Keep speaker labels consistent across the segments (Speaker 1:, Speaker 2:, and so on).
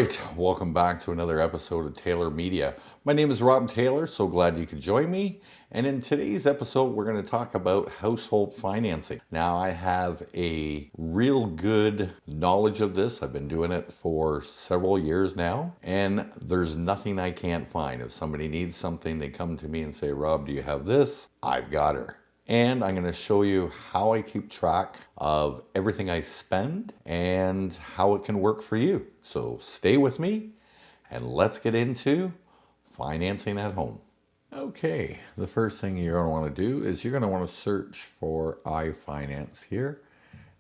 Speaker 1: right, welcome back to another episode of Taylor Media. My name is Rob Taylor, so glad you could join me. And in today's episode, we're going to talk about household financing. Now, I have a real good knowledge of this. I've been doing it for several years now, and there's nothing I can't find. If somebody needs something, they come to me and say, Rob, do you have this? I've got her. And I'm going to show you how I keep track of everything I spend and how it can work for you. So stay with me and let's get into financing at home. Okay, the first thing you're going to want to do is you're going to want to search for iFinance here,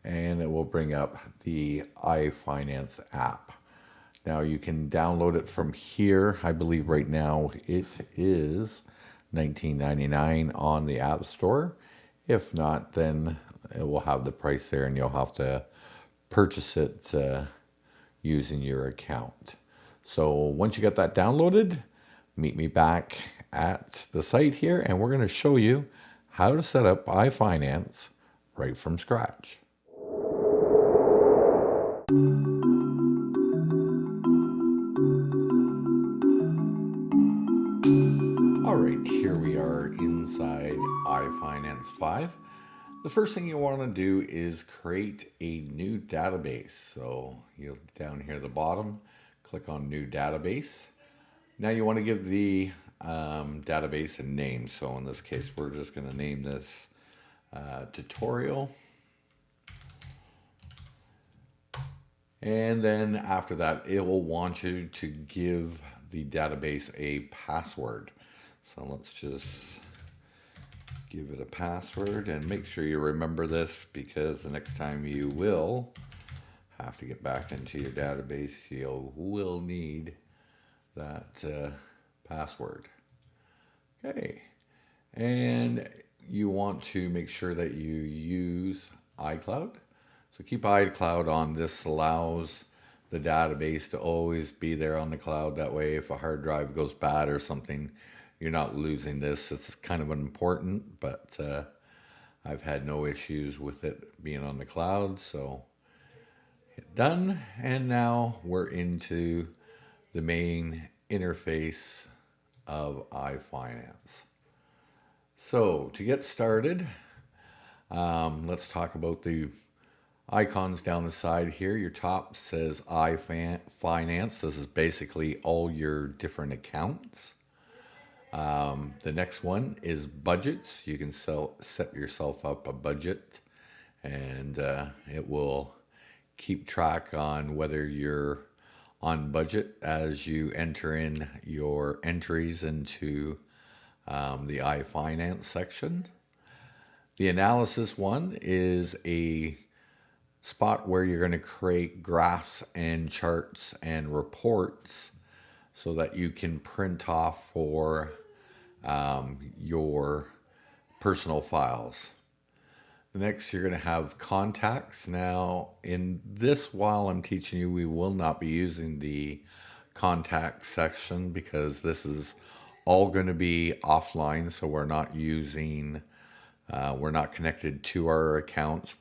Speaker 1: and it will bring up the iFinance app. Now you can download it from here. I believe right now it is $19.99 on the App Store. If not, then it will have the price there and you'll have to purchase it using your account. So once you get that downloaded, meet me back at the site here and we're going to show you how to set up iFinance right from scratch. All right, here we are inside iFinance 5. The first thing you want to do is create a new database. So you'll down here at the bottom, click on new database. Now you want to give the database a name. So in this case, we're just going to name this tutorial. And then after that, it will want you to give the database a password. So let's just give it a password and make sure you remember this, because the next time you will have to get back into your database, you will need that password. Okay, and you want to make sure that you use iCloud. So keep iCloud on. This allows the database to always be there on the cloud. That way, if a hard drive goes bad or something, you're not losing this. It's kind of important, but I've had no issues with it being on the cloud. So hit done. And now we're into the main interface of iFinance. So to get started, let's talk about the icons down the side here. Your top says iFinance. This is basically all your different accounts. The next one is budgets. You can set yourself up a budget, and it will keep track on whether you're on budget as you enter in your entries into the iFinance section. The analysis one is a spot where you're going to create graphs and charts and reports so that you can print off for your personal files. The next, you're going to have contacts. Now, in this, while I'm teaching you, we will not be using the contact section because this is all going to be offline. So we're not using, we're not connected to our accounts.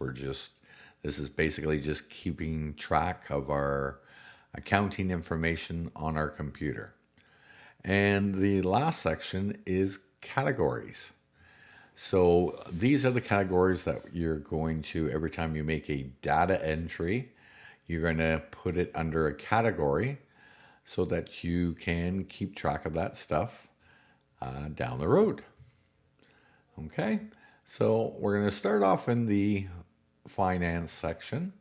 Speaker 1: This is basically just keeping track of our accounting information on our computer. And the last section is categories. So these are the categories that you're going to, every time you make a data entry, you're going to put it under a category so that you can keep track of that stuff down the road. Okay, so we're going to start off in the finance section.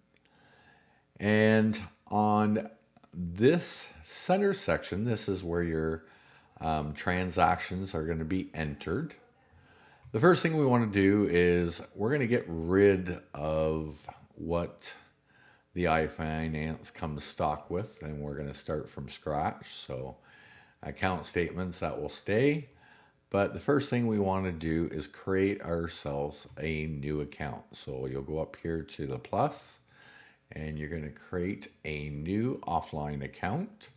Speaker 1: And on this center section, this is where your transactions are going to be entered. The first thing we want to do is we're going to get rid of what the iFinance comes stock with, and we're going to start from scratch. So account statements, that will stay. But the first thing we want to do is create ourselves a new account. So you'll go up here to the plus, and you're going to create a new offline account.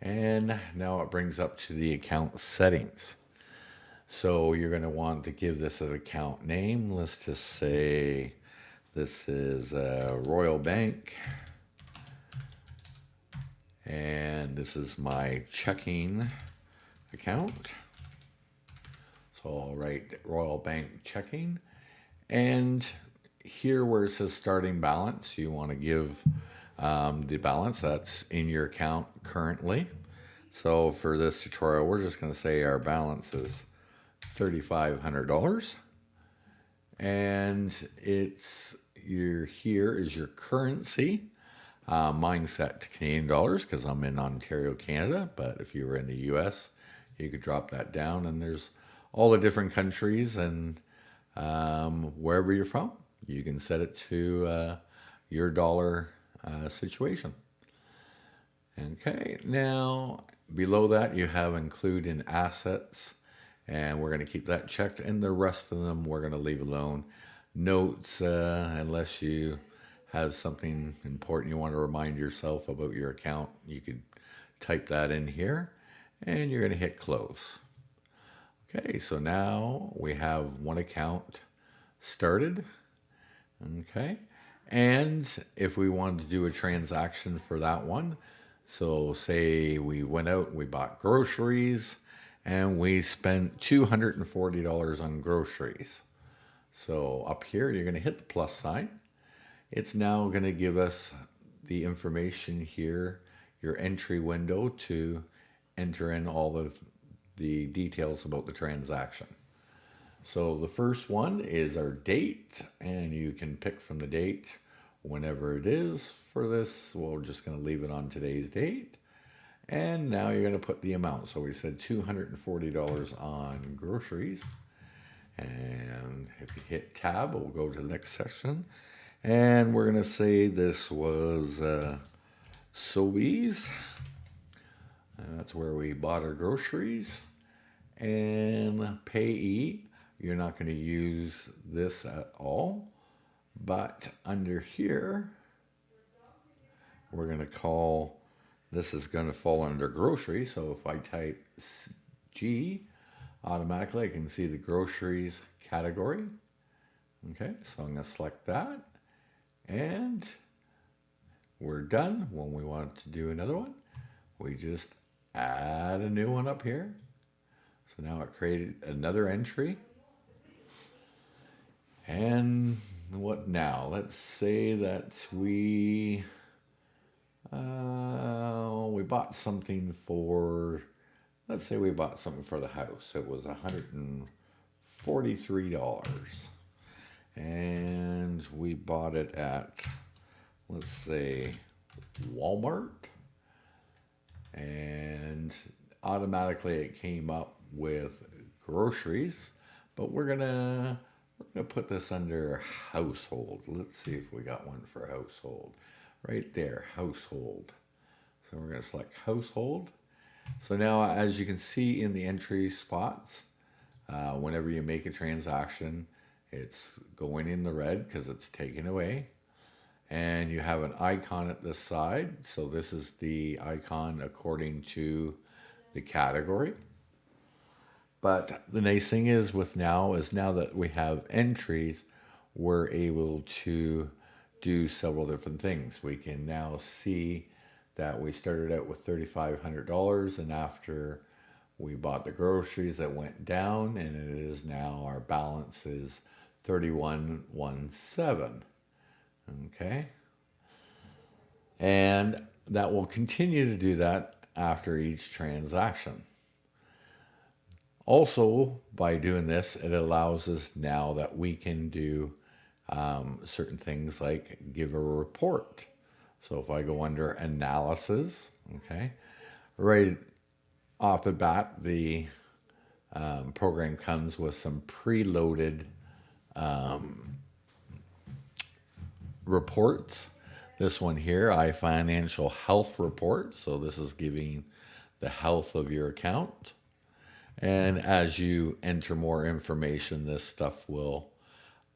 Speaker 1: And now it brings up to the account settings. So you're going to want to give this an account name. Let's just say this is Royal Bank. And this is my checking account. So I'll write Royal Bank checking. And here where it says starting balance, you want to give the balance that's in your account currently. So for this tutorial, we're just going to say our balance is $3,500. And here is your currency. Mine's set to Canadian dollars because I'm in Ontario, Canada. But if you were in the US, you could drop that down. And there's all the different countries and wherever you're from, you can set it to your dollar situation. Okay, now below that you have include in assets, and we're going to keep that checked, and the rest of them we're going to leave alone. Notes, unless you have something important you want to remind yourself about your account, you could type that in here, and you're going to hit close. Okay, so now we have one account started. Okay, and if we wanted to do a transaction for that one, so say we went out, we bought groceries, and we spent $240 on groceries. So up here, you're going to hit the plus sign. It's now going to give us the information here, your entry window, to enter in all the details about the transaction. So the first one is our date, and you can pick from the date whenever it is. For this, we're just going to leave it on today's date. And now you're going to put the amount. So we said $240 on groceries. And if you hit tab, we'll go to the next section. And we're going to say this was Sobeys. And that's where we bought our groceries. And payee, you're not going to use this at all. But under here, we're going to call, this is going to fall under grocery. So if I type G, automatically I can see the groceries category. Okay, so I'm going to select that. And we're done. When we want to do another one, we just add a new one up here. So now it created another entry. And what now? Let's say that we bought something for, let's say we bought something for the house. It was $143. And we bought it at, let's say, Walmart. And automatically it came up with groceries, but we're gonna put this under household. Let's see if we got one for household. Right there, household. So we're gonna select household. So now, as you can see in the entry spots, whenever you make a transaction, it's going in the red because it's taken away. And you have an icon at this side. So this is the icon according to the category. But the nice thing is now that we have entries, we're able to do several different things. We can now see that we started out with $3,500, and after we bought the groceries, that went down, and it is now, our balance is $3,117. Okay. And that will continue to do that after each transaction. Also, by doing this, it allows us now that we can do certain things like give a report. So if I go under analysis, okay, right off the bat, the program comes with some preloaded reports. This one here, iFinancial Health Report. So this is giving the health of your account. And as you enter more information, this stuff will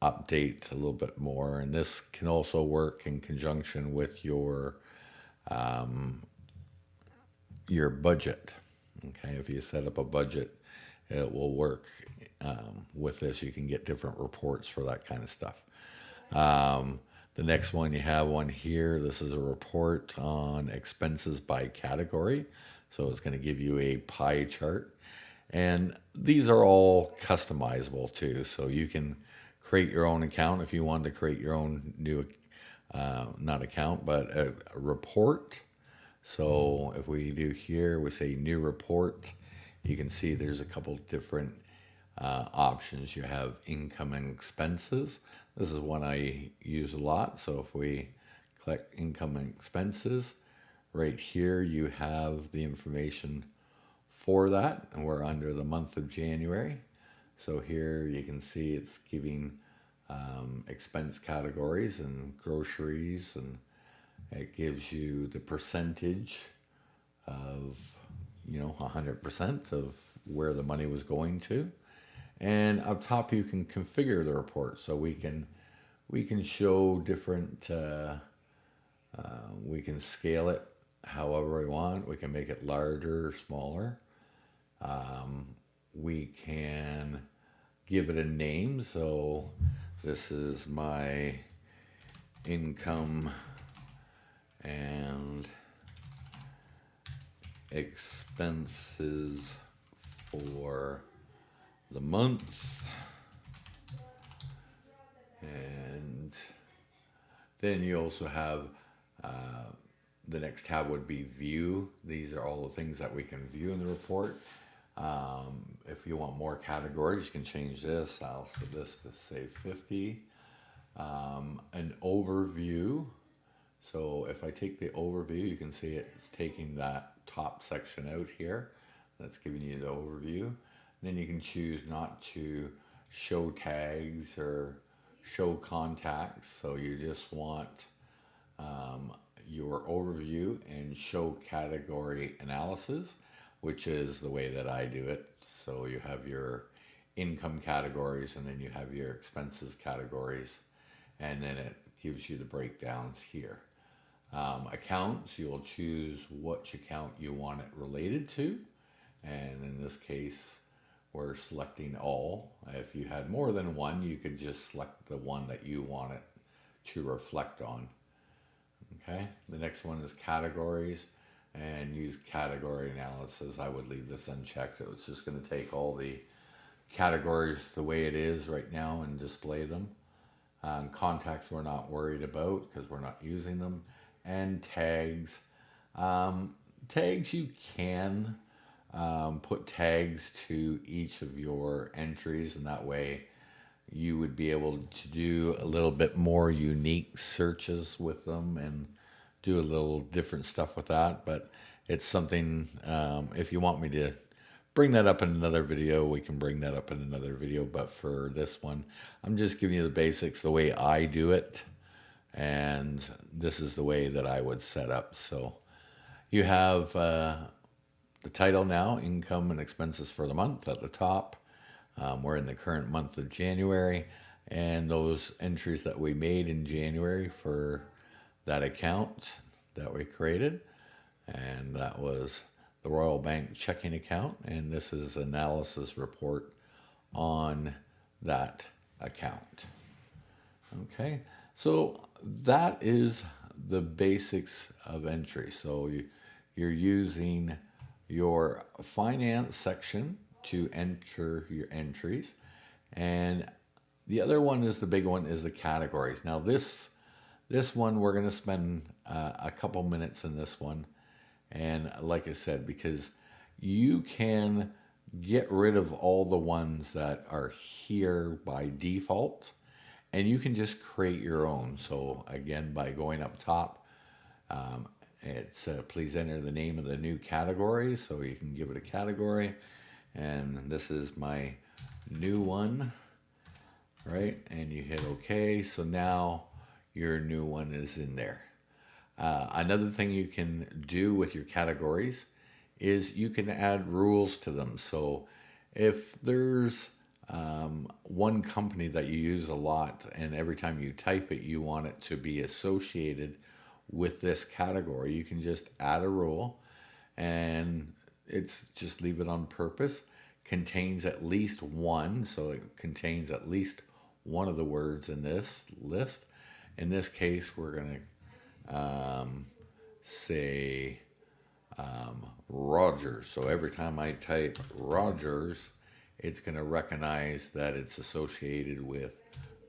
Speaker 1: update a little bit more. And this can also work in conjunction with your budget. Okay, if you set up a budget, it will work with this. You can get different reports for that kind of stuff. The next one, you have one here. This is a report on expenses by category. So it's going to give you a pie chart. And these are all customizable too. So you can create your own account if you want to create your own new, not account, but a report. So if we do here, we say new report, you can see there's a couple different options. You have income and expenses. This is one I use a lot. So if we click income and expenses, right here you have the information for that, and we're under the month of January. So here you can see it's giving expense categories and groceries, and it gives you the percentage of 100% of where the money was going to. And up top you can configure the report, so we can show different we can scale it however we want. We can make it larger or smaller. We can give it a name. So this is my income and expenses for the month. And then you also have the next tab would be view. These are all the things that we can view in the report. If you want more categories, you can change this. I'll set this to say 50. An overview. So if I take the overview, you can see it's taking that top section out here. That's giving you the overview. Then you can choose not to show tags or show contacts. So you just want your overview and show category analysis, which is the way that I do it. So you have your income categories, and then you have your expenses categories, and then it gives you the breakdowns here. Accounts, you'll choose which account you want it related to, and in this case we're selecting all. If you had more than one, you could just select the one that you want it to reflect on. Okay, the next one is categories, and use category analysis. I would leave this unchecked. It was just going to take all the categories the way it is right now and display them. Contacts we're not worried about because we're not using them. And tags. Tags, you can put tags to each of your entries, and that way you would be able to do a little bit more unique searches with them and do a little different stuff with that. But it's something, if you want me to bring that up in another video, we can bring that up in another video. But for this one, I'm just giving you the basics, the way I do it. And this is the way that I would set up. So you have the title now, income and expenses for the month at the top. We're in the current month of January, and those entries that we made in January for that account that we created, and that was the Royal Bank checking account, and this is analysis report on that account. Okay, so that is the basics of entry. So you're using your finance section to enter your entries, and the other one is the big one, is the categories. Now this one we're going to spend a couple minutes in this one, and like I said, because you can get rid of all the ones that are here by default, and you can just create your own. So again, by going up top, it's please enter the name of the new category, so you can give it a category. And this is my new one, right? And you hit OK. So now your new one is in there. Another thing you can do with your categories is you can add rules to them. So if there's one company that you use a lot, and every time you type it, you want it to be associated with this category, you can just add a rule, and it's just leave it on purpose. Contains at least one, so it contains at least one of the words in this list. In this case, we're going to say Rogers. So every time I type Rogers, it's going to recognize that it's associated with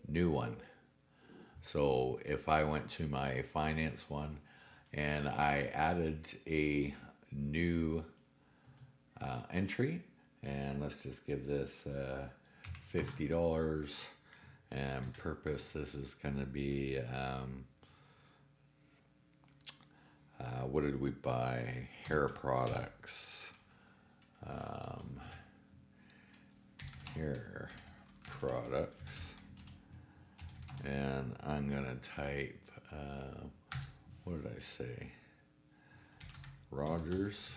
Speaker 1: new one. So if I went to my finance one and I added a new entry, and let's just give this $50, and purpose, this is going to be what did we buy? Hair products. Hair products. And I'm going to type, what did I say? Rogers.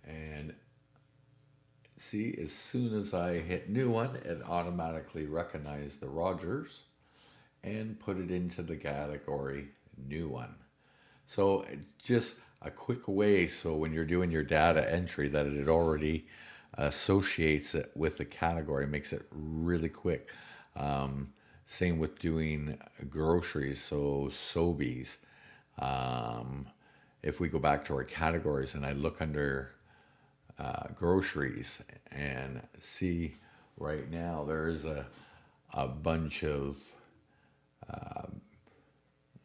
Speaker 1: And see, as soon as I hit new one, it automatically recognized the Rogers and put it into the category new one. So just a quick way, so when you're doing your data entry, that it already associates it with the category, makes it really quick. Same with doing groceries, so Sobeys. If we go back to our categories and I look under groceries and see right now there's a bunch of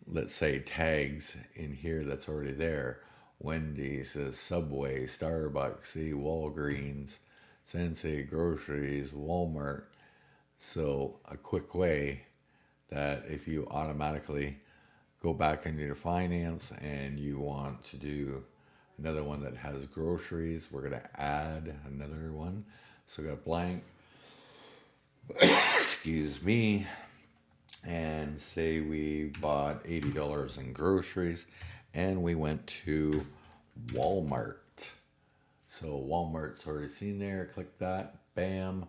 Speaker 1: let's say tags in here that's already there. Wendy's, Subway, Starbucks, Walgreens, Sensei Groceries, Walmart. So a quick way that if you automatically go back into your finance and you want to do another one that has groceries, we're going to add another one. So we got blank, excuse me, and say we bought $80 in groceries and we went to Walmart. So Walmart's already seen there, click that, bam,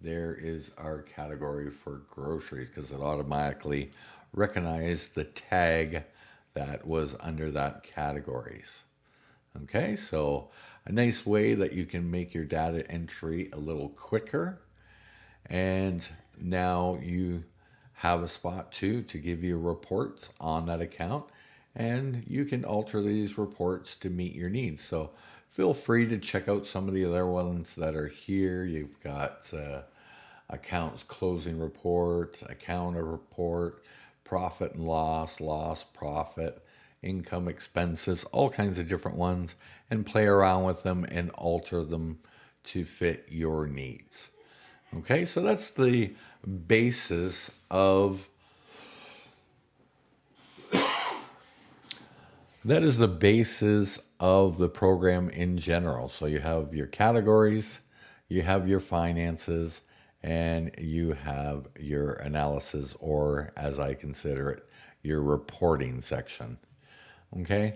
Speaker 1: there is our category for groceries because it automatically recognized the tag that was under that categories. Okay, so a nice way that you can make your data entry a little quicker. And now you have a spot too to give you reports on that account, and you can alter these reports to meet your needs. So feel free to check out some of the other ones that are here. You've got accounts closing report, account report, profit and loss, profit, income, expenses, all kinds of different ones, and play around with them and alter them to fit your needs. Okay, so that's the basis of the program in general. So you have your categories, you have your finances, and you have your analysis, or as I consider it, your reporting section. Okay,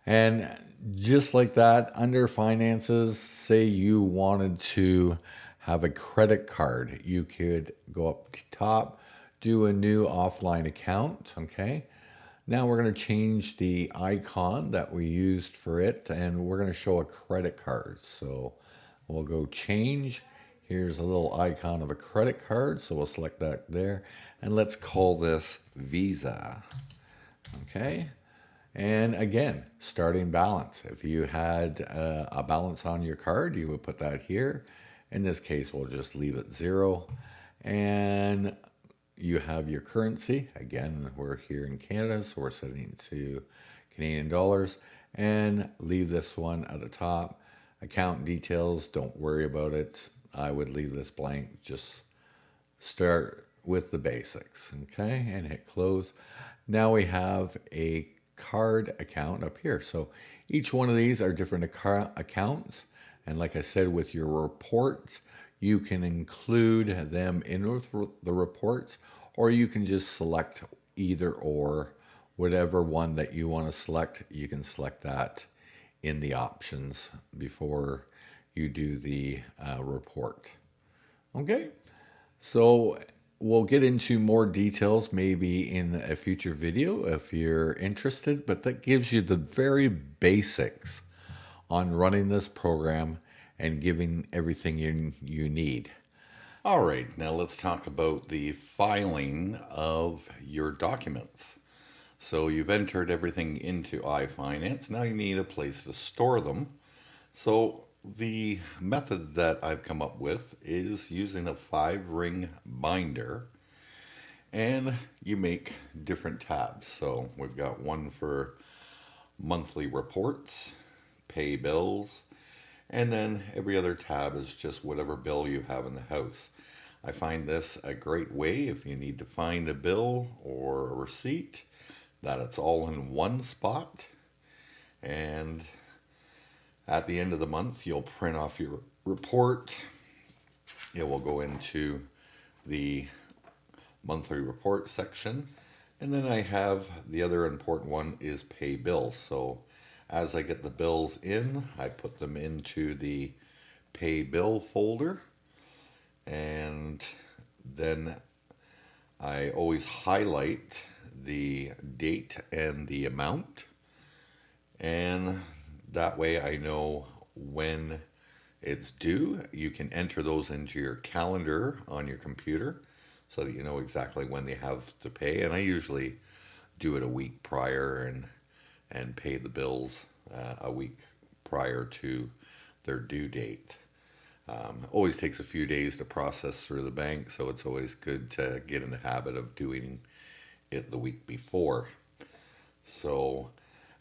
Speaker 1: and just like that, under finances, say you wanted to have a credit card, you could go up to top, do a new offline account. Okay, now we're going to change the icon that we used for it, and we're going to show a credit card. So we'll go change. Here's a little icon of a credit card, so we'll select that there, and let's call this Visa. Okay, and again, starting balance. If you had a balance on your card, you would put that here. In this case, we'll just leave it 0. And you have your currency. Again, we're here in Canada, so we're setting to Canadian dollars. And leave this one at the top. Account details, don't worry about it. I would leave this blank. Just start with the basics. Okay, and hit close. Now we have a card account up here. So each one of these are different accounts. And like I said, with your reports, you can include them in with the reports, or you can just select either or. Whatever one that you want to select, you can select that in the options before you do the report. Okay, so we'll get into more details maybe in a future video if you're interested, but that gives you the very basics on running this program and giving everything you need. All right, now let's talk about the filing of your documents. So you've entered everything into iFinance. Now you need a place to store them. So the method that I've come up with is using a 5-ring binder, and you make different tabs. So we've got one for monthly reports, pay bills, and then every other tab is just whatever bill you have in the house. I find this a great way if you need to find a bill or a receipt, that it's all in one spot. And at the end of the month, you'll print off your report. It will go into the monthly report section. And then I have the other important one is pay bills. So as I get the bills in, I put them into the pay bill folder. And then I always highlight the date and the amount. And that way I know when it's due. You can enter those into your calendar on your computer so that you know exactly when they have to pay. And I usually do it a week prior and pay the bills a week prior to their due date. Always takes a few days to process through the bank, so it's always good to get in the habit of doing it the week before. So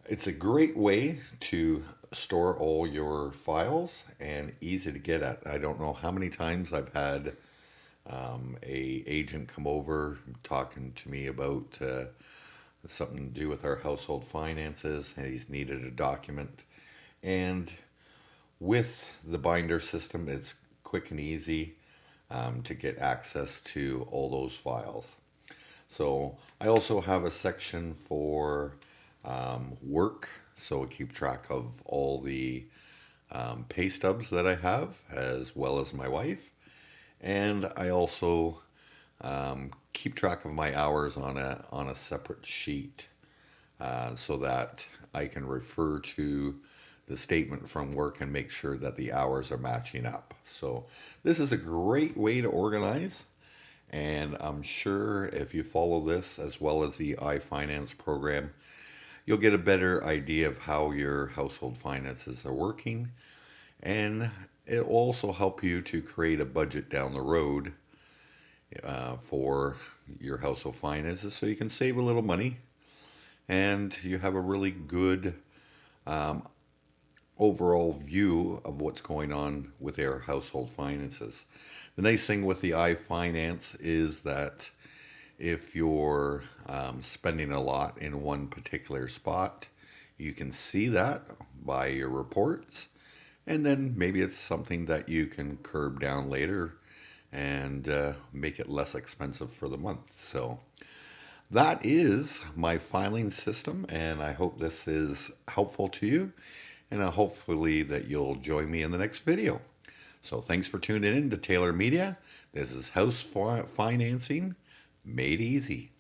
Speaker 1: it's a great way to store all your files and easy to get at. I don't know how many times I've had a agent come over talking to me about something to do with our household finances, and he's needed a document. And with the binder system, it's quick and easy to get access to all those files. So I also have a section for work, so I keep track of all the pay stubs that I have, as well as my wife. And I also keep track of my hours on a separate sheet so that I can refer to the statement from work and make sure that the hours are matching up. So this is a great way to organize. And I'm sure if you follow this as well as the iFinance program, you'll get a better idea of how your household finances are working. And it'll also help you to create a budget down the road for your household finances so you can save a little money and you have a really good overall view of what's going on with their household finances. The nice thing with the iFinance is that if you're spending a lot in one particular spot, you can see that by your reports, and then maybe it's something that you can curb down later and make it less expensive for the month. So that is my filing system, and I hope this is helpful to you, and hopefully that you'll join me in the next video. So thanks for tuning in to Taylor Media. This is House Financing Made Easy.